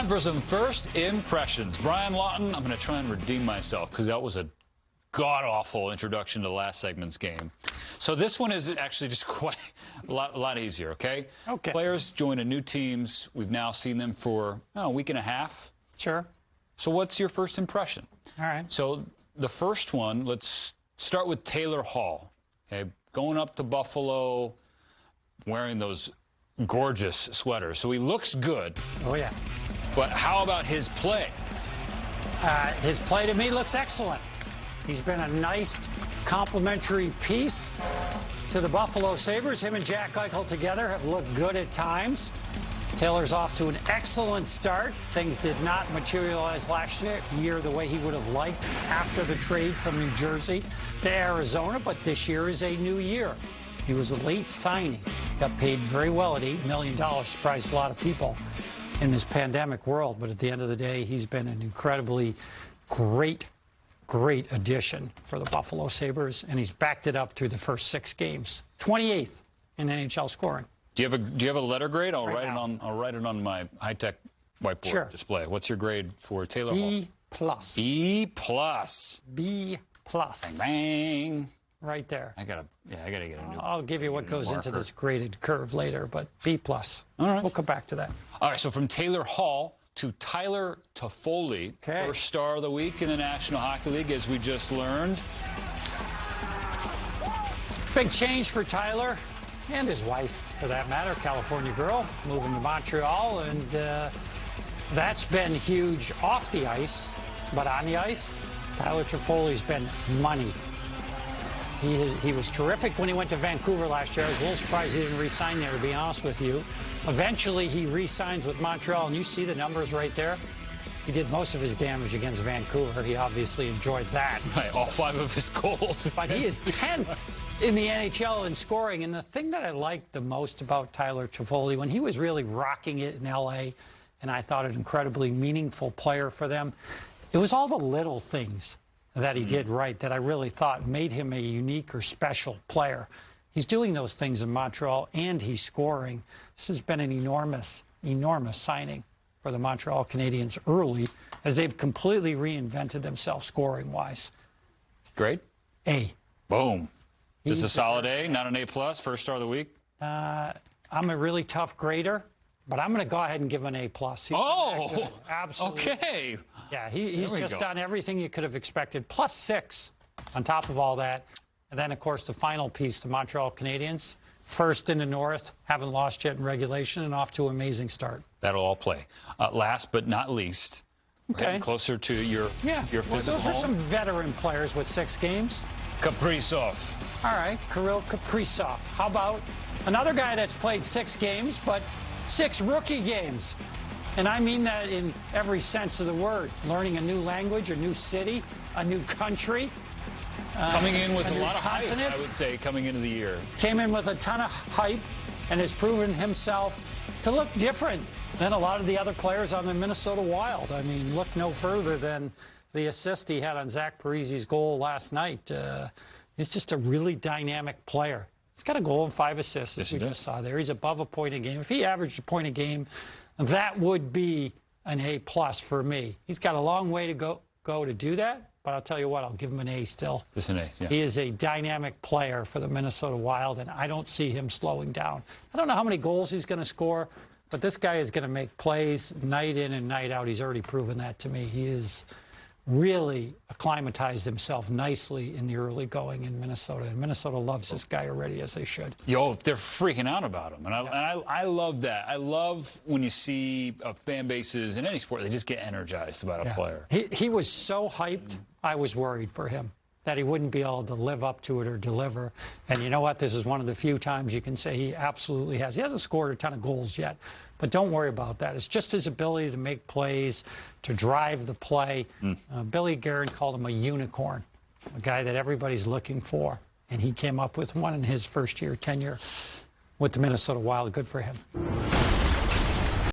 Time for some first impressions. Brian Lawton, I'm going to try and redeem myself because that was a god-awful introduction to last segment's game. So this one is actually just quite a lot easier, okay? Okay. Players join a new teams. We've now seen them for a week and a half. Sure. So what's your first impression? All right. So the first one, let's start with Taylor Hall. Okay, going up to Buffalo, wearing those gorgeous sweaters. So he looks good. Oh, yeah. But how about his play? His play to me looks excellent. He's been a nice complimentary piece to the Buffalo Sabres. Him and Jack Eichel together have looked good at times. Taylor's off to an excellent start. Things did not materialize last year the way he would have liked after the trade from New Jersey to Arizona, but this year is a new year. He was a late signing. Got paid very well at $8 million. Surprised a lot of people in this pandemic world, but at the end of the day, he's been an incredibly great addition for the Buffalo Sabres, and he's backed it up through the first 6 games. 28th in NHL scoring. Do you have a letter grade? I'll Right write it on my high-tech whiteboard display. What's your grade for Taylor Hall? B+. B+. B+. Bang, bang. Right there. I gotta get a new. I'll give you what goes into this graded curve later, but B+. All right. We'll come back to that. All right, so from Taylor Hall to Tyler Toffoli, first star of the week in the National Hockey League, as we just learned. Big change for Tyler and his wife, for that matter, California girl, moving to Montreal, and that's been huge off the ice, but on the ice, Tyler Toffoli's been money. He was terrific when he went to Vancouver last year. I was a little surprised he didn't re-sign there, to be honest with you. Eventually, he re-signs with Montreal, and you see the numbers right there. He did most of his damage against Vancouver. He obviously enjoyed that. Right, all 5 of his goals. But he is 10th in the NHL in scoring. And the thing that I liked the most about Tyler Toffoli, when he was really rocking it in L.A., and I thought an incredibly meaningful player for them, it was all the little things that he did right that I really thought made him a unique or special player. He's doing those things in Montreal, and he's scoring. This has been an enormous signing for the Montreal Canadiens early, as they've completely reinvented themselves scoring-wise. Great. A. Boom. Just a solid A, not an A+, first star of the week? I'm a really tough grader, but I'm going to go ahead and give him an A+. Oh, absolutely. Okay. Yeah, he's just done everything you could have expected, +6 on top of all that. And then, of course, the final piece, the Montreal Canadiens, first in the North, haven't lost yet in regulation, and off to an amazing start. That'll all play. Last but not least, we're getting closer to your physical those are some veteran players with 6 games. Kaprizov. All right, Kirill Kaprizov. How about another guy that's played 6 games, but 6 rookie games? And I mean that in every sense of the word. Learning a new language, a new city, a new country. Coming in with a lot of hype, continent. I would say, coming into the year. Came in with a ton of hype and has proven himself to look different than a lot of the other players on the Minnesota Wild. I mean, look no further than the assist he had on Zach Parise's goal last night. He's just a really dynamic player. He's got a goal and 5 assists, as we just saw there. He's above a point a game. If he averaged a point a game, that would be an A+ for me. He's got a long way to go to do that, but I'll tell you what, I'll give him an A still. Just an A, yeah. He is a dynamic player for the Minnesota Wild, and I don't see him slowing down. I don't know how many goals he's going to score, but this guy is going to make plays night in and night out. He's already proven that to me. He is really acclimatized himself nicely in the early going in Minnesota. And Minnesota loves this guy already, as they should. Yo, they're freaking out about him. And I love that. I love when you see fan bases in any sport, they just get energized about a player. He was so hyped, I was worried for him that he wouldn't be able to live up to it or deliver. And you know what? This is one of the few times you can say he absolutely has. He hasn't scored a ton of goals yet, but don't worry about that. It's just his ability to make plays, to drive the play. Billy Guerin called him a unicorn, a guy that everybody's looking for. And he came up with one in his first year, tenure with the Minnesota Wild. Good for him.